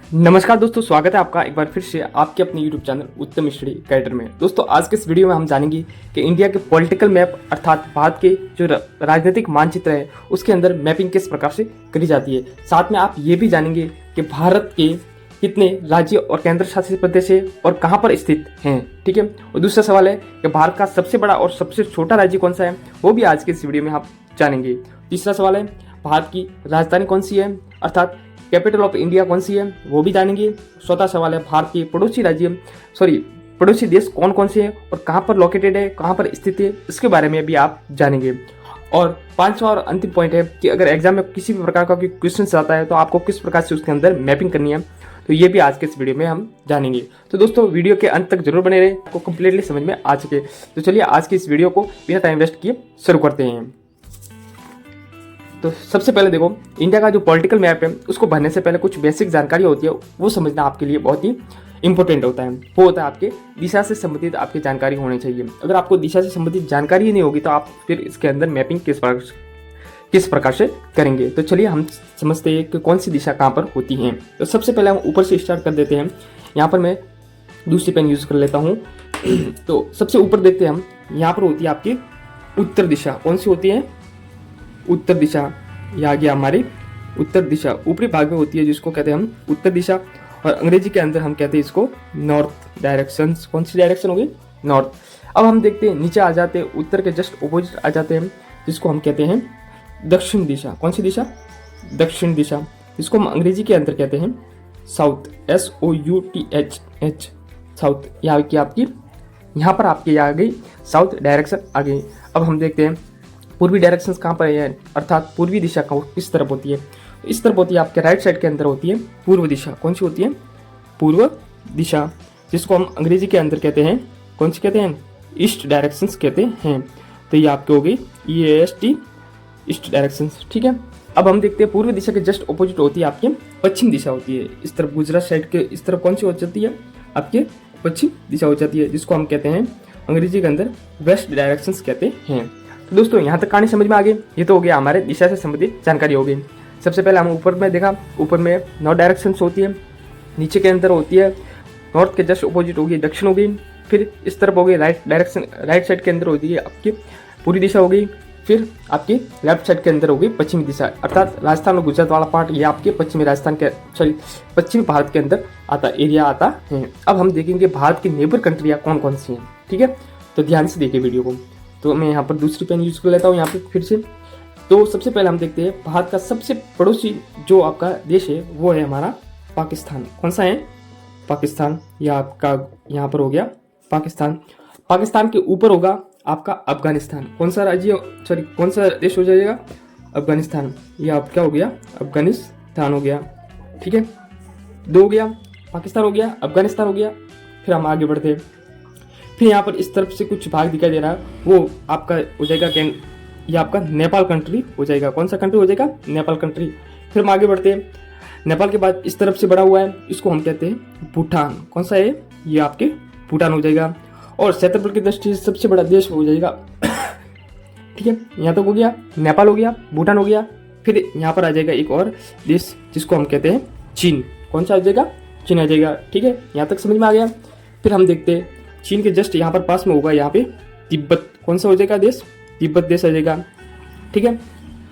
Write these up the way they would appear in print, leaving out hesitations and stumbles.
नमस्कार दोस्तों, स्वागत है आपका एक बार फिर से आपके अपने YouTube चैनल उत्तम स्टडी गाइडर में। दोस्तों आज के इस वीडियो में हम जानेंगे कि इंडिया के पॉलिटिकल मैप अर्थात भारत के जो राजनीतिक मानचित्र है उसके अंदर मैपिंग किस प्रकार से करी जाती है। साथ में आप ये भी जानेंगे कि भारत के कितने राज्य और केंद्र शासित प्रदेश है और कहाँ पर स्थित हैं। ठीक है। और दूसरा सवाल है कि भारत का सबसे बड़ा और सबसे छोटा राज्य कौन सा है, वो भी आज के इस वीडियो में आप जानेंगे। तीसरा सवाल है भारत की राजधानी कौन सी है अर्थात कैपिटल ऑफ इंडिया कौन सी है, वो भी जानेंगे। चौथा सवाल है भारत के पड़ोसी देश कौन कौन से हैं और कहाँ पर लोकेटेड है, कहाँ पर स्थित है, इसके बारे में भी आप जानेंगे। और पांचवा और अंतिम पॉइंट है कि अगर एग्जाम में किसी भी प्रकार का कोई क्वेश्चन आता है तो आपको किस प्रकार से उसके अंदर मैपिंग करनी है, तो ये भी आज के इस वीडियो में हम जानेंगे। तो दोस्तों वीडियो के अंत तक जरूर बने रहे, आपको कंप्लीटली समझ में आ चुके। तो चलिए आज की इस वीडियो को बिना टाइम वेस्ट किए शुरू करते हैं। तो सबसे पहले देखो, इंडिया का जो पॉलिटिकल मैप है उसको भरने से पहले कुछ बेसिक जानकारी होती है, वो समझना आपके लिए बहुत ही इंपॉर्टेंट होता है। वो होता है आपके दिशा से संबंधित आपकी जानकारी होनी चाहिए। अगर आपको दिशा से संबंधित जानकारी ही नहीं होगी तो आप फिर इसके अंदर मैपिंग किस प्रकार से करेंगे। तो चलिए हम समझते हैं कि कौन सी दिशा कहाँ पर होती है। तो सबसे पहले हम ऊपर से स्टार्ट कर देते हैं। यहाँ पर मैं दूसरी पेन यूज कर लेता हूँ। तो सबसे ऊपर देखते हैं हम, यहाँ पर होती है आपकी उत्तर दिशा। कौन सी होती है? उत्तर दिशा। यह आ गया हमारी उत्तर दिशा, ऊपरी भाग में होती है जिसको कहते हैं हम उत्तर दिशा, और अंग्रेजी के अंदर हम कहते हैं इसको नॉर्थ डायरेक्शन। कौन सी डायरेक्शन होगी? नॉर्थ। अब हम देखते हैं नीचे आ जाते हैं, उत्तर के जस्ट ऑपोजिट आ जाते हैं जिसको हम कहते हैं दक्षिण दिशा। कौन सी दिशा? दक्षिण दिशा, जिसको हम अंग्रेजी के अंदर कहते हैं साउथ, SOUTH, साउथ। यहाँ की आपकी यहाँ पर आपकी आ गई साउथ डायरेक्शन आ गई। अब हम देखते हैं पूर्वी डायरेक्शंस कहाँ पर है अर्थात पूर्वी दिशा किस तरफ होती है। इस तरफ होती है आपके राइट साइड के अंदर होती है पूर्व दिशा। कौन सी होती है? पूर्व दिशा, जिसको हम अंग्रेजी के अंदर कहते हैं, कौन सी कहते हैं? ईस्ट डायरेक्शंस कहते हैं। तो ये आपकी हो गई EAST, ईस्ट डायरेक्शंस। ठीक है। अब हम देखते हैं पूर्व दिशा के जस्ट ऑपोजिट होती है आपकी पश्चिम दिशा होती है। इस तरफ गुजरात साइड के इस तरफ कौन सी हो जाती है? आपके पश्चिम दिशा हो जाती है, जिसको हम कहते हैं अंग्रेजी के अंदर वेस्ट डायरेक्शंस कहते हैं। तो दोस्तों यहाँ तक कहानी समझ में आ गई। ये तो हो गया हमारे दिशा से संबंधित जानकारी हो गई। सबसे पहले हम ऊपर में देखा, ऊपर में नॉर्थ डायरेक्शन होती है, नीचे के अंदर होती है नॉर्थ के जस्ट ऑपोजिट होगी दक्षिण हो गई। फिर इस तरफ हो गई राइट डायरेक्शन, राइट साइड के अंदर होती है आपकी पूरी दिशा हो गई। फिर आपकी लेफ्ट साइड के अंदर होगी पश्चिमी दिशा, अर्थात राजस्थान और गुजरात वाला पार्ट ये आपके पश्चिमी भारत के अंदर एरिया आता है। अब हम देखेंगे भारत की नेबर कंट्रियाँ कौन कौन सी हैं। ठीक है, तो ध्यान से देखिए वीडियो को। तो मैं यहाँ पर दूसरी पेन यूज कर लेता हूँ यहाँ पे फिर से। तो सबसे पहले हम देखते हैं भारत का सबसे पड़ोसी जो आपका देश है वो है हमारा पाकिस्तान। कौन सा है? पाकिस्तान। यह आपका यहाँ पर हो गया पाकिस्तान। पाकिस्तान के ऊपर होगा आपका अफगानिस्तान। कौन सा राज्य, सॉरी कौन सा देश हो जाएगा? अफगानिस्तान। यह आप क्या हो गया? अफगानिस्तान हो गया। ठीक है, दो हो गया, पाकिस्तान हो गया, अफगानिस्तान हो गया। फिर हम आगे बढ़ते हैं। फिर यहाँ पर इस तरफ से कुछ भाग दिखाई दे रहा है, वो आपका हो जाएगा ये आपका नेपाल कंट्री हो जाएगा। कौन सा कंट्री हो जाएगा? नेपाल कंट्री। फिर हम आगे बढ़ते हैं। नेपाल के बाद इस तरफ से बड़ा हुआ है, इसको हम कहते हैं भूटान। कौन सा है? ये आपके भूटान हो जाएगा। और क्षेत्रफल की दृष्टि से सबसे बड़ा देश हो जाएगा। ठीक है, यहाँ तक हो गया, नेपाल हो गया, भूटान हो गया। फिर यहाँ पर आ जाएगा एक और देश जिसको हम कहते हैं चीन। कौन सा आ जाएगा? चीन आ जाएगा। ठीक है, यहाँ तक समझ में आ गया। फिर हम देखते हैं चीन के जस्ट यहाँ पर पास में होगा यहाँ पे तिब्बत। कौन सा हो जाएगा देश? तिब्बत देश आ जाएगा। ठीक है,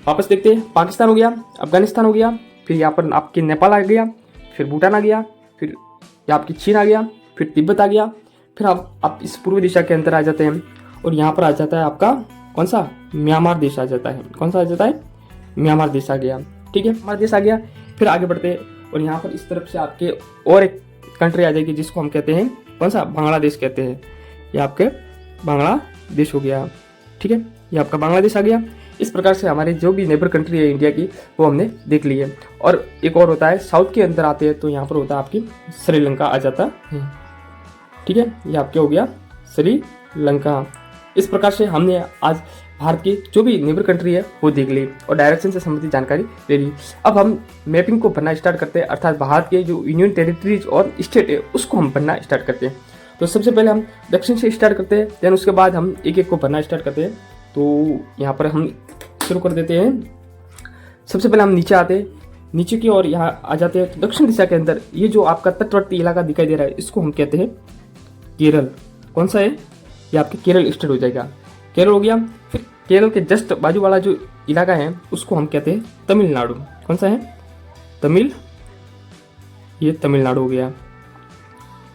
वापस देखते हैं, पाकिस्तान हो गया, अफगानिस्तान हो गया, फिर यहाँ पर आपके नेपाल आ गया, फिर भूटान आ गया, फिर यहाँ आपकी चीन आ गया, फिर तिब्बत आ गया। फिर आप इस पूर्व दिशा के अंदर आ जाते हैं और यहाँ पर आ जाता है आपका कौन सा? म्यांमार देश आ जाता है। कौन सा आ जाता है? म्यांमार देश आ गया। ठीक है, म्यांमार देश आ गया। फिर आगे बढ़ते हैं और यहाँ पर इस तरफ से आपके और एक कंट्री आ जाएगी जिसको हम कहते हैं कौन सा? बांग्लादेश कहते हैं। ये आपके बांग्लादेश हो गया। ठीक है, ये आपका बांग्लादेश आ गया। इस प्रकार से हमारे जो भी नेबर कंट्री है इंडिया की वो हमने देख ली है। और एक और होता है साउथ के अंदर आते हैं तो यहाँ पर होता है आपकी श्रीलंका आ जाता है। ठीक है, ये आपके हो गया श्रीलंका। इस प्रकार से हमने आज भारत की जो भी नेबर कंट्री है वो देख ली और डायरेक्शन से संबंधित जानकारी ले ली। अब हम मैपिंग को भरना स्टार्ट करते हैं, अर्थात भारत के जो यूनियन टेरिटरीज और स्टेट है उसको हम भरना स्टार्ट करते हैं। तो सबसे पहले हम दक्षिण से स्टार्ट करते हैं, देन उसके बाद हम एक एक को भरना स्टार्ट करते हैं। तो यहाँ पर हम शुरू कर देते हैं। सबसे पहले हम नीचे आते हैं, नीचे की ओर यहाँ आ जाते हैं तो दक्षिण दिशा के अंदर ये जो आपका तटवर्ती इलाका दिखाई दे रहा है इसको हम कहते हैं केरल। कौन सा है? ये आपके केरल स्टेट हो जाएगा। केरल हो गया। फिर केरल के जस्ट बाजू वाला जो इलाका है उसको हम कहते हैं तमिलनाडु। कौन सा है? ये तमिलनाडु हो गया।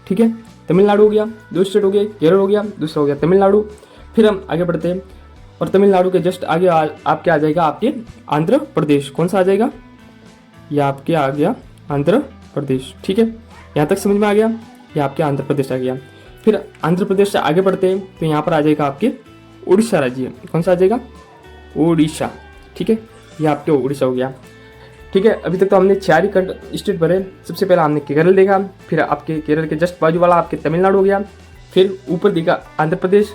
ठीक है, तमिलनाडु हो गया, 2 स्टेट हो गए, केरल हो गया, दूसरा हो गया तमिलनाडु। फिर हम आगे बढ़ते हैं और तमिलनाडु के जस्ट आगे आपके आ जाएगा आपके आंध्र प्रदेश। कौन सा आ जाएगा? ये आपके आ गया आंध्र प्रदेश। ठीक है, यहाँ तक समझ में आ गया। ये आपके आंध्र प्रदेश आ गया। फिर आंध्र प्रदेश से आगे बढ़ते हैं तो यहाँ पर आ जाएगा आपके उड़ीसा राज्य। कौन सा आ जाएगा? उड़ीसा। ठीक है, ये आपके उड़ीसा हो गया। ठीक है, अभी तक तो हमने 4 ही स्टेट भरे। सबसे पहले हमने केरल देखा, फिर आपके केरल के जस्ट बाजू वाला आपके तमिलनाडु हो गया, फिर ऊपर देखा आंध्र प्रदेश,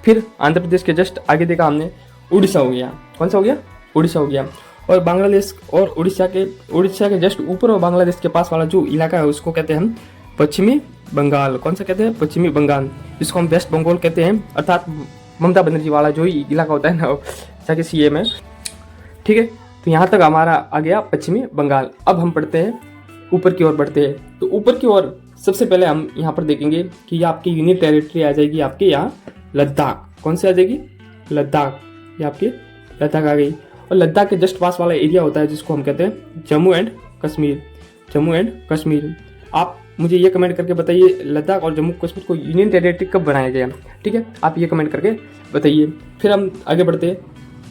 फिर आंध्र प्रदेश के जस्ट आगे देखा हमने उड़ीसा हो गया। कौन सा हो गया? उड़ीसा हो गया। और बांग्लादेश और उड़ीसा के जस्ट ऊपर और बांग्लादेश के पास वाला जो इलाका है उसको कहते हैं हम पश्चिमी बंगाल। कौन सा कहते हैं? पश्चिमी बंगाल। इसको हम वेस्ट बंगाल कहते हैं, अर्थात ममता बनर्जी वाला जो ही इलाका होता है ना जाके CM है। ठीक है, तो यहाँ तक हमारा आ गया पश्चिमी बंगाल। अब हम पढ़ते हैं ऊपर की ओर बढ़ते हैं। तो ऊपर की ओर सबसे पहले हम यहाँ पर देखेंगे कि ये आपकी यूनियन टेरिटरी आ जाएगी आपके यहाँ लद्दाख। कौन सी आ जाएगी? लद्दाख। ये आपकी लद्दाख आ गई। और लद्दाख के जस्ट पास वाला एरिया होता है जिसको हम कहते हैं जम्मू एंड कश्मीर। जम्मू एंड कश्मीर। आप मुझे ये कमेंट करके बताइए लद्दाख और जम्मू कश्मीर को यूनियन टेरिटरी कब बनाया गया? ठीक है, आप ये कमेंट करके बताइए। फिर हम आगे बढ़ते हैं।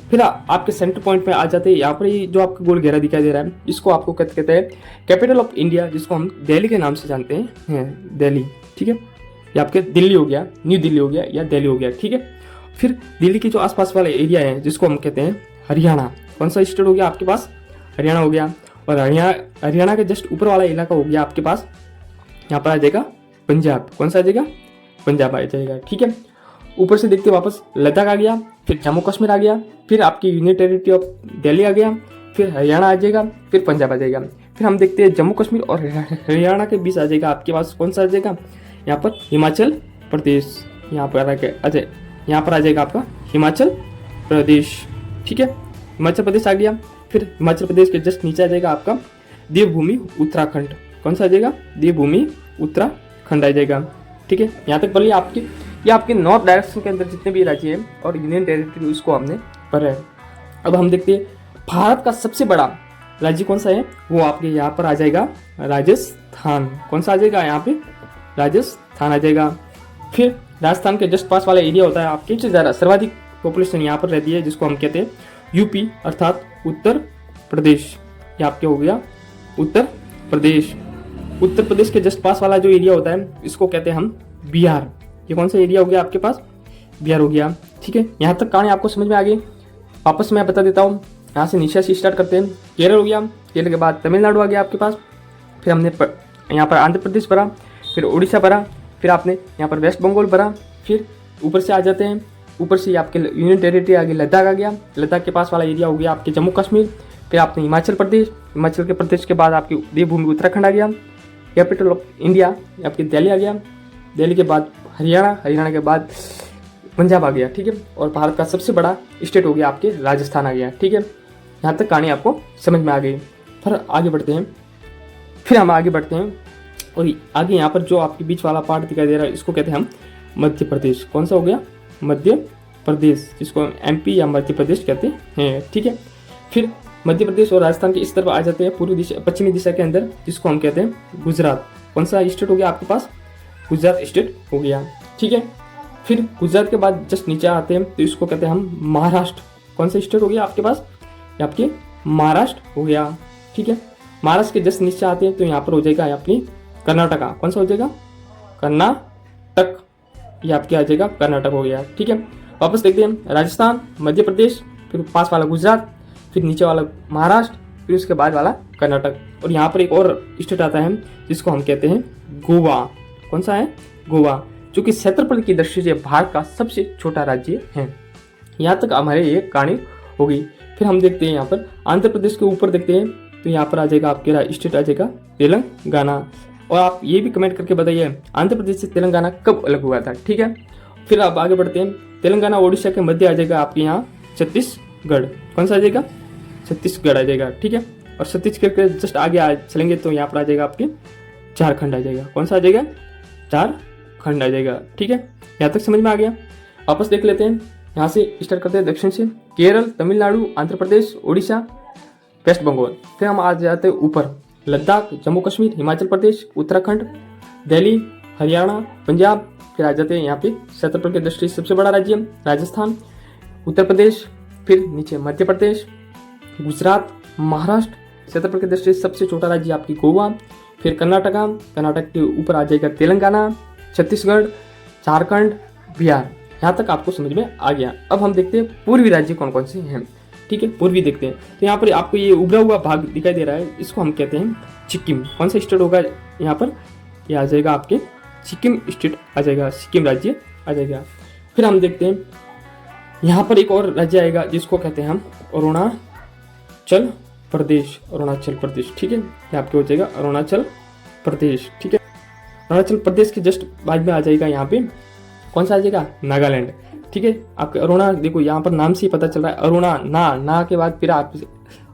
फिर आपके सेंटर पॉइंट में आ जाते हैं। यहाँ पर ये जो आपका गोल घेरा दिखाई दे रहा है इसको आपको कहते हैं कैपिटल ऑफ इंडिया, जिसको हम दिल्ली के नाम से जानते हैं, दिल्ली। ठीक है, ये आपके दिल्ली हो गया, न्यू दिल्ली हो गया या दिल्ली हो गया। ठीक है, फिर दिल्ली के जो आसपास वाला एरिया है जिसको हम कहते हैं हरियाणा। कौन सा स्टेट हो गया आपके पास? हरियाणा हो गया। और हरियाणा के जस्ट ऊपर वाला इलाका हो गया आपके पास, यहाँ पर आ जाएगा पंजाब। कौन सा आ जाएगा? पंजाब आ जाएगा। ठीक है, ऊपर से देखते वापस लद्दाख आ गया, फिर जम्मू कश्मीर आ गया, फिर आपकी यूनियन टेरिटरी ऑफ दिल्ली आ गया, फिर हरियाणा आ जाएगा, फिर पंजाब आ जाएगा। फिर हम देखते हैं जम्मू कश्मीर और हरियाणा के बीच आ जाएगा आपके पास कौन सा आ जाएगा? यहाँ पर हिमाचल प्रदेश। यहाँ पर आ जाएगा आपका हिमाचल प्रदेश। ठीक है, हिमाचल प्रदेश आ गया। फिर हिमाचल प्रदेश के जस्ट नीचे आ जाएगा आपका देवभूमि उत्तराखंड। कौन सा आ जाएगा? देवभूमि उत्तराखंड आ जाएगा। ठीक है, यहाँ तक बोलिए ये आपके नॉर्थ डायरेक्शन के अंदर जितने भी राज्य हैं और यूनियन टेरिटरी उसको हमने पढ़ा है। अब हम देखते हैं भारत का सबसे बड़ा राज्य कौन सा है? वो आपके यहाँ पर आ जाएगा राजस्थान। कौन सा आ जाएगा? यहाँ पे राजस्थान आ जाएगा। फिर राजस्थान के जस्ट पास वाला एरिया होता है आपके सबसे ज़्यादा सर्वाधिक पॉपुलेशन यहाँ पर रहती है जिसको हम कहते हैं यूपी अर्थात उत्तर प्रदेश। ये आपके हो गया उत्तर प्रदेश। उत्तर प्रदेश के जस्ट पास वाला जो एरिया होता है इसको कहते हैं हम बिहार। ये कौन सा एरिया हो गया आपके पास? बिहार हो गया। ठीक है, यहाँ तक कहानी आपको समझ में आ गई। वापस मैं बता देता हूँ, यहाँ से नीचे से स्टार्ट करते हैं। केरल हो गया, केरल के बाद तमिलनाडु आ गया आपके पास, फिर हमने यहाँ पर आंध्र प्रदेश भरा, फिर उड़ीसा भरा, फिर आपने यहाँ पर वेस्ट बंगाल भरा, फिर ऊपर से आ जाते हैं, ऊपर से आपके यूनियन टेरिटरी आ गई लद्दाख आ गया, लद्दाख के पास वाला एरिया हो गया आपके जम्मू कश्मीर, फिर आपने हिमाचल प्रदेश, हिमाचल के प्रदेश के बाद आपकी देवभूमि उत्तराखंड आ गया, कैपिटल ऑफ इंडिया आपकी दिल्ली आ गया, दिल्ली के बाद हरियाणा, हरियाणा के बाद पंजाब आ गया। ठीक है, और भारत का सबसे बड़ा स्टेट हो गया आपके राजस्थान आ गया। ठीक है, यहाँ तक कहानी आपको समझ में आ गई। फिर आगे बढ़ते हैं, फिर हम आगे बढ़ते हैं और आगे यहाँ पर जो आपके बीच वाला पार्ट दिखाई दे रहा है इसको कहते हैं हम मध्य प्रदेश। कौन सा हो गया? मध्य प्रदेश, जिसको MP या मध्य प्रदेश कहते हैं। ठीक है, फिर मध्य प्रदेश और राजस्थान के इस तरफ आ जाते हैं पूर्वी दिशा पश्चिमी दिशा के अंदर, जिसको हम कहते हैं गुजरात। कौन सा स्टेट हो गया आपके पास? गुजरात स्टेट हो गया। ठीक है, फिर गुजरात के बाद जस्ट नीचे आते हैं तो इसको कहते हैं हम महाराष्ट्र। कौन सा स्टेट हो गया आपके पास? ये आपके महाराष्ट्र हो गया। ठीक है, महाराष्ट्र के जस्ट नीचे आते हैं तो यहाँ पर हो जाएगा अपनी कर्नाटका। कौन सा हो जाएगा? कर्नाटक। ये आपके आ जाएगा कर्नाटक हो गया। ठीक है, वापस देखते हैं राजस्थान, मध्य प्रदेश, फिर पास वाला गुजरात, फिर नीचे वाला महाराष्ट्र, फिर उसके बाद वाला कर्नाटक, और यहाँ पर एक और स्टेट आता है जिसको हम कहते हैं गोवा। कौन सा है? गोवा, जो कि क्षेत्रफल की दृष्टि से भारत का सबसे छोटा राज्य है। यहाँ तक हमारे ये कहानी होगी। फिर हम देखते हैं यहाँ पर आंध्र प्रदेश के ऊपर देखते हैं तो यहाँ पर आ जाएगा आपके स्टेट आ जाएगा तेलंगाना। और आप ये भी कमेंट करके बताइए आंध्र प्रदेश से तेलंगाना कब अलग हुआ था। ठीक है, फिर आप आगे बढ़ते हैं, तेलंगाना ओडिशा के मध्य आ जाएगा आपके यहाँ छत्तीसगढ़। कौन सा आ जाएगा? छत्तीसगढ़ आ जाएगा। ठीक है, और छत्तीसगढ़ के जस्ट आगे चलेंगे तो यहाँ पर आ जाएगा आपके झारखंड आ जाएगा। कौन सा आ जाएगा? झारखंड आ जाएगा। ठीक है, यहाँ तक समझ में आ गया। वापस देख लेते हैं, यहाँ से स्टार्ट करते हैं दक्षिण से। केरल, तमिलनाडु, आंध्र प्रदेश, उड़ीसा, वेस्ट बंगाल। फिर हम आ जाते हैं ऊपर, लद्दाख, जम्मू कश्मीर, हिमाचल प्रदेश, उत्तराखंड, दिल्ली, हरियाणा, पंजाब। फिर आ जाते हैं यहाँ पे क्षेत्रफल की दृष्टि से सबसे बड़ा राज्य राजस्थान, उत्तर प्रदेश, फिर नीचे मध्य प्रदेश, गुजरात, महाराष्ट्र। क्षेत्रफल की दृष्टि से सबसे छोटा राज्य आपकी गोवा, फिर कर्नाटका, कर्नाटक के ऊपर आ जाएगा तेलंगाना, छत्तीसगढ़, झारखंड, बिहार। यहाँ तक आपको समझ में आ गया। अब हम देखते हैं पूर्वी राज्य कौन कौन से हैं। ठीक है, पूर्वी देखते हैं। तो यहाँ पर आपको ये उभरा हुआ भाग दिखाई दे रहा है, इसको हम कहते हैं सिक्किम। कौन सा स्टेट होगा यहाँ पर? ये आ जाएगा आपके सिक्किम स्टेट आ जाएगा, सिक्किम राज्य आ जाएगा। फिर हम देखते हैं यहाँ पर एक और राज्य आएगा जिसको कहते हैं हम अरुणाचल प्रदेश, अरुणाचल प्रदेश। ठीक है, ये आपके हो जाएगा अरुणाचल प्रदेश। ठीक है, अरुणाचल प्रदेश के जस्ट बाद में आ जाएगा यहाँ पे कौन सा आ जाएगा? नागालैंड। ठीक है, आपके अरुणा देखो यहाँ पर नाम से ही पता चल रहा है, अरुणा ना के बाद फिर आप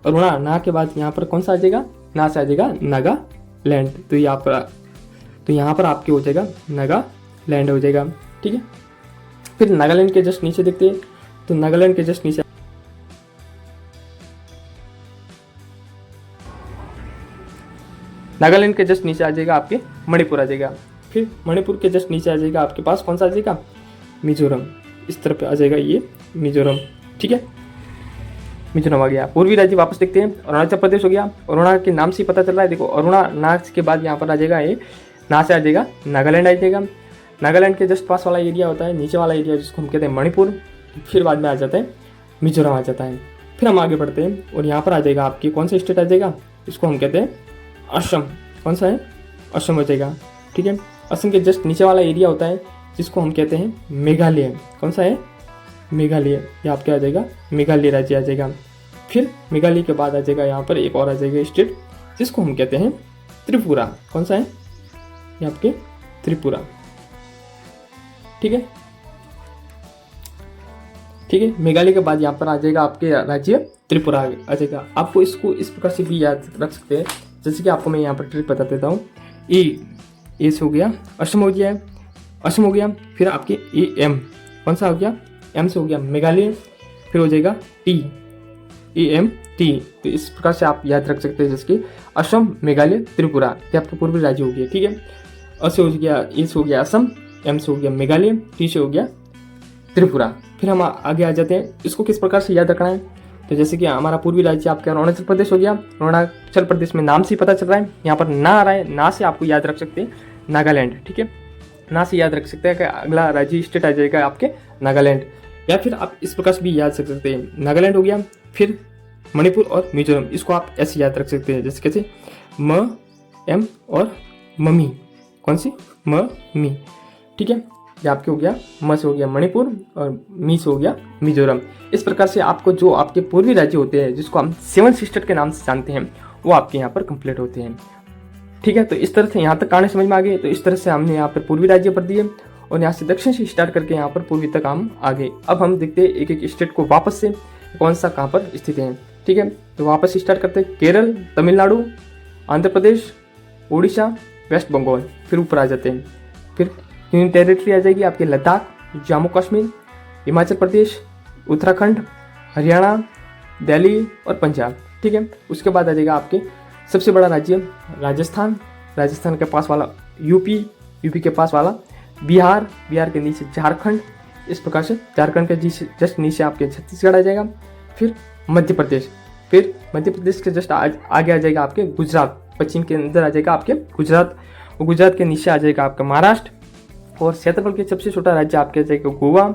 अरुणा ना के बाद यहाँ पर कौन सा आ जाएगा? ना से आ जाएगा नागालैंड। तो यहाँ पर आपके हो जाएगा नागालैंड हो जाएगा। ठीक है, फिर नागालैंड के जस्ट नीचे देखते हैं, तो नागालैंड के जस्ट नीचे आ जाएगा आपके मणिपुर आ जाएगा। फिर मणिपुर के जस्ट नीचे आ जाएगा आपके पास कौन सा आ जाएगा? मिजोरम। इस तरफ आ जाएगा ये मिजोरम। ठीक है, मिजोरम आ गया। पूर्वी राज्य वापस देखते हैं, अरुणाचल प्रदेश हो गया। अरुणा के नाम से ही पता चल रहा है, देखो अरुणा नाच के बाद यहाँ पर आ जाएगा ये ना से आ जाएगा नागालैंड आ जाएगा। नागालैंड के जस्ट पास वाला एरिया होता है, नीचे वाला एरिया जिसको हम कहते हैं मणिपुर। फिर बाद में आ जाता है मिजोरम आ जाता है। फिर हम आगे बढ़ते हैं और यहाँ पर आ जाएगा आपकी कौन सा स्टेट आ जाएगा? इसको हम कहते हैं असम। कौन सा है? असम हो जाएगा। ठीक है, असम के जस्ट नीचे वाला एरिया होता है जिसको हम कहते हैं मेघालय। कौन सा है? मेघालय। ये आपके आ जाएगा मेघालय राज्य आ जाएगा। फिर मेघालय के बाद आ जाएगा यहाँ पर एक और आ जाएगा स्टेट जिसको हम कहते हैं त्रिपुरा। कौन सा है? ये आपके त्रिपुरा। ठीक है, मेघालय के बाद यहाँ पर आ जाएगा आपके राज्य त्रिपुरा आ जाएगा। आपको इसको इस प्रकार से भी याद रख सकते हैं, जैसे कि आपको मैं यहाँ पर ट्रिक बता देता हूँ। ए से हो गया असम हो गया, असम हो गया। फिर आपके एम कौन सा हो गया? एम से हो गया मेघालय। फिर हो जाएगा टी। तो इस प्रकार से आप याद रख सकते हैं, जैसे कि असम, मेघालय, त्रिपुरा। ये आपके पूर्वी राज्य हो गए। ठीक है, अ से हो गया, ए से हो गया असम, एम से हो गया मेघालय, टी से हो गया त्रिपुरा। फिर हम आगे आ जाते हैं, इसको किस प्रकार से याद रखना है। तो जैसे कि हमारा पूर्वी राज्य आपका अरुणाचल प्रदेश हो गया। अरुणाचल प्रदेश में नाम से ही पता चल रहा है, यहाँ पर ना आ रहा है, ना से आपको याद रख सकते हैं नागालैंड। ठीक है, ना से याद रख सकते हैं कि अगला राज्य स्टेट आ जाएगा आपके नागालैंड। या फिर आप इस प्रकार से भी याद रख सकते हैं, नागालैंड हो गया, फिर मणिपुर और मिजोरम। इसको आप ऐसे याद रख सकते हैं, जैसे कैसे म, एम और मम्मी। कौन सी? मी। ठीक है, ये आपके हो गया म से हो गया मणिपुर और मी से हो गया मिजोरम। इस प्रकार से आपको जो आपके पूर्वी राज्य होते हैं, जिसको हम 7 सिस्टर के नाम से जानते हैं, वो आपके यहाँ पर कंप्लीट होते हैं। ठीक है, तो इस तरह से यहाँ तक कहानी समझ में आ गई। तो इस तरह से हमने यहाँ पर पूर्वी राज्य पढ़ दिए और यहाँ से दक्षिण से स्टार्ट करके यहाँ पर पूर्वी तक हम आ गए। अब हम देखते हैं एक एक स्टेट को वापस से कौन सा कहाँ पर स्थित है। ठीक है, तो वापस स्टार्ट करते हैं। केरल, तमिलनाडु, आंध्र प्रदेश, उड़ीसा, वेस्ट बंगाल। फिर ऊपर आ जाते हैं, फिर यूनियन टेरिटरी आ जाएगी आपके लद्दाख, जम्मू कश्मीर, हिमाचल प्रदेश, उत्तराखंड, हरियाणा, दिल्ली और पंजाब। ठीक है, उसके बाद आ जाएगा आपके सबसे बड़ा राज्य राजस्थान, राजस्थान के पास वाला यूपी, यूपी के पास वाला बिहार, बिहार के नीचे झारखंड। इस प्रकार से झारखंड के जस्ट नीचे आपके छत्तीसगढ़ आ जाएगा। फिर मध्य प्रदेश, फिर मध्य प्रदेश के जस्ट आगे आ जाएगा आपके गुजरात, पश्चिम के अंदर आ जाएगा आपके गुजरात, और गुजरात के नीचे आ जाएगा आपका महाराष्ट्र। और क्षेत्रफल के सबसे छोटा राज्य आपके आ जाएगा गोवा,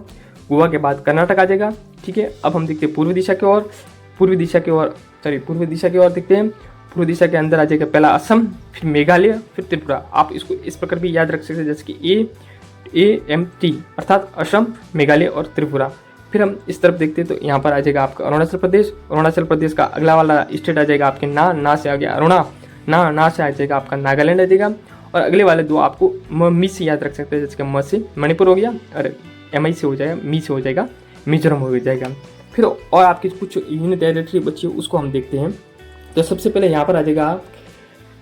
गोवा के बाद कर्नाटक आ जाएगा। ठीक है, अब हम देखते हैं पूर्वी दिशा की ओर, पूर्वी दिशा की ओर देखते हैं। पूर्वी दिशा के अंदर आ जाएगा पहला असम, फिर मेघालय, फिर त्रिपुरा। आप इसको इस प्रकार भी याद रख सकते हैं, जैसे कि AMT अर्थात असम, मेघालय और त्रिपुरा। फिर हम इस तरफ देखते हैं तो यहाँ पर आ जाएगा आपका अरुणाचल प्रदेश। अरुणाचल प्रदेश का अगला वाला स्टेट आ जाएगा आपके ना से आ गया अरुणा, ना से आ जाएगा आपका नागालैंड आ जाएगा। और अगले वाले दो आपको मी से याद रख सकते हैं, जैसे कि म से मणिपुर हो गया और MI से हो जाएगा, मी से हो जाएगा मिजोरम हो जाएगा। फिर और आपकी कुछ यूनियन टेरिटरी बची है, उसको हम देखते हैं। तो सबसे पहले यहाँ पर आ जाएगा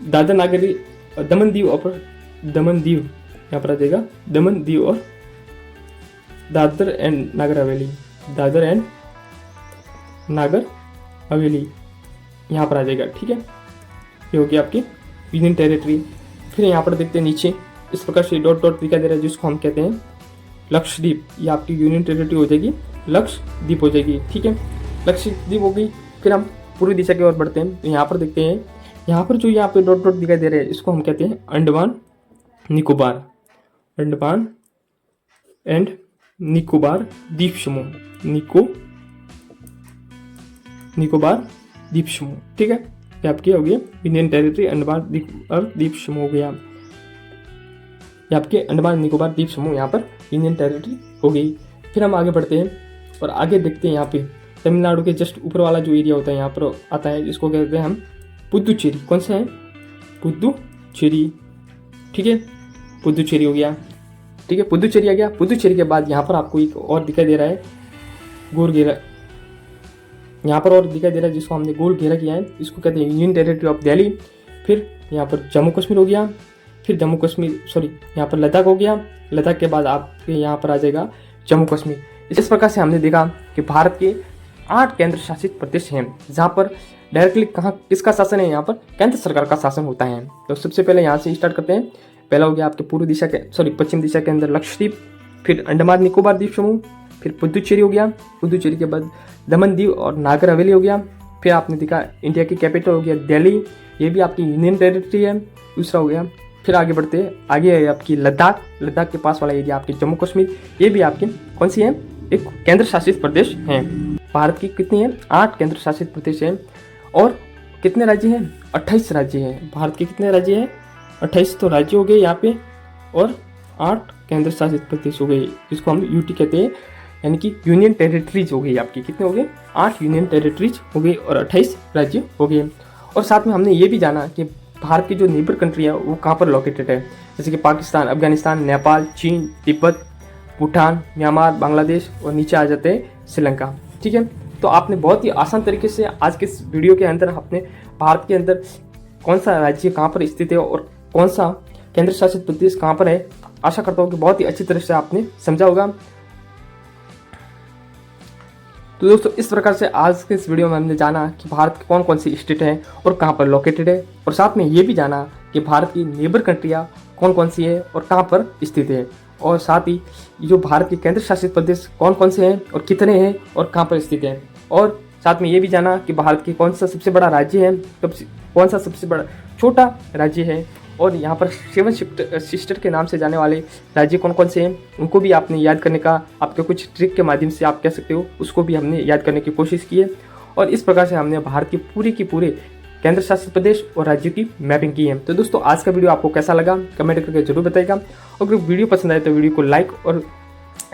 दादर नागरी दमन दीव और दमन दीव, यहाँ पर आ जाएगा दमन दीव और दादर एंड नागर हवेली, दादर एंड नागर हवेली यहाँ पर आ जाएगा। ठीक है, ये होगी आपकी यूनियन टेरिटरी। फिर यहाँ पर देखते हैं नीचे इस प्रकार से डॉट डॉट दिखाई दे रहा है जिसको हम कहते हैं लक्षद्वीप। ये आपकी यूनियन टेरिटरी हो जाएगी, लक्षद्वीप हो जाएगी। ठीक है, लक्षद्वीप हो गई। फिर हम पूर्वी दिशा की ओर बढ़ते हैं। यहाँ पर देखते हैं, यहाँ पर जो यहाँ पे डॉट डॉट दिखाई दे रहे हैं इसको हम कहते हैं अंडमान निकोबार, अंडमान एंड निकोबार द्वीप समूह, निकोबार द्वीप समूह। ठीक है, ये आपकी हो गई यूनियन टेरिटरी अंडमान द्वीप समूह हो गया। ये आपके अंडमान निकोबार द्वीप समूह यहाँ पर यूनियन टेरिटरी हो गई। फिर हम आगे बढ़ते हैं और आगे देखते हैं यहाँ पे तमिलनाडु के जस्ट ऊपर वाला जो एरिया होता है यहाँ पर आता है, इसको कहते हैं हम पुदुचेरी। कौन सा है? पुदुचेरी। ठीक है, पुदुचेरी हो गया। ठीक है, पुदुचेरी आ गया। पुदुचेरी के बाद यहाँ पर आपको एक और दिखाई दे रहा है गोल घेरा, यहाँ पर और दिखाई दे रहा है जिसको हमने गोल घेरा किया है, इसको कहते हैं यूनियन टेरिटरी ऑफ दिल्ली। फिर यहाँ पर जम्मू कश्मीर हो गया, फिर जम्मू कश्मीर यहाँ पर लद्दाख हो गया। लद्दाख के बाद आपके यहाँ पर आ जाएगा जम्मू कश्मीर। इस प्रकार से हमने देखा कि भारत के 8 केंद्र शासित प्रदेश हैं जहाँ पर डायरेक्टली कहाँ किसका शासन है, यहाँ पर केंद्र सरकार का शासन होता है। तो सबसे पहले यहाँ से स्टार्ट करते हैं। पहला हो गया आपके पश्चिम दिशा के अंदर लक्षद्वीप, फिर अंडमान निकोबार द्वीप समूह, फिर पुदुचेरी हो गया। पुदुचेरी के बाद दमन दीव और नागर हवेली हो गया। फिर आपने देखा इंडिया की कैपिटल हो गया दिल्ली, ये भी आपकी यूनियन टेरिटरी है, दूसरा हो गया। फिर आगे बढ़ते हैं, आगे है आपकी लद्दाख, लद्दाख के पास वाला एरिया आपकी जम्मू कश्मीर, ये भी आपकी कौन सी है? एक केंद्र शासित प्रदेश है। भारत की कितनी है? 8 केंद्र शासित प्रदेश हैं। और कितने राज्य हैं? 28 राज्य हैं। भारत के कितने राज्य हैं? 28 तो राज्य हो गए यहाँ पे, और 8 केंद्र शासित प्रदेश हो गए, जिसको हम यूटी कहते हैं, यानी कि यूनियन टेरिटरीज हो गई आपकी। कितने हो गए? 8 यूनियन टेरिटरीज हो गई और 28 राज्य हो गए। और साथ में हमने ये भी जाना कि भारत की जो नेबर कंट्री है वो कहाँ पर लोकेटेड है, जैसे कि पाकिस्तान, अफगानिस्तान, नेपाल, चीन, तिब्बत, भूटान, म्यांमार, बांग्लादेश और नीचे आ जाते हैं श्रीलंका। ठीक है, तो आपने बहुत ही आसान तरीके से आज के इस वीडियो के अंदर अपने भारत के अंदर कौन सा राज्य कहाँ पर स्थित है और कौन सा केंद्र शासित प्रदेश कहाँ पर है, आशा करता हूँ कि बहुत ही अच्छी तरह से आपने समझा होगा। तो दोस्तों, इस प्रकार से आज के इस वीडियो में हमने जाना कि भारत की कौन कौन सी स्टेट है और कहाँ पर लोकेटेड है, और साथ में ये भी जाना कि भारत की नेबर कंट्रियाँ कौन कौन सी है और कहाँ पर स्थित है, और साथ ही जो भारत के केंद्र शासित प्रदेश कौन कौन से हैं और कितने हैं और कहाँ पर स्थित हैं, और साथ में ये भी जाना कि भारत की कौन सा सबसे बड़ा राज्य है, कौन सा सबसे बड़ा छोटा राज्य है, और यहाँ पर 7 सिस्टर के नाम से जाने वाले राज्य कौन कौन से हैं, उनको भी आपने याद करने का, आपके कुछ ट्रिक के माध्यम से आप कह सकते हो, उसको भी हमने याद करने की कोशिश की है। और इस प्रकार से हमने भारत की पूरे केंद्र शासित प्रदेश और राज्यों की मैपिंग की है। तो दोस्तों, आज का वीडियो आपको कैसा लगा कमेंट करके जरूर बताइएगा, और अगर वीडियो पसंद आए तो वीडियो को लाइक और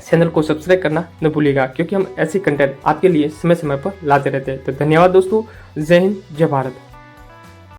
चैनल को सब्सक्राइब करना न भूलिएगा, क्योंकि हम ऐसी कंटेंट आपके लिए समय समय पर लाते रहते हैं। तो धन्यवाद दोस्तों, जय हिंद, जय भारत।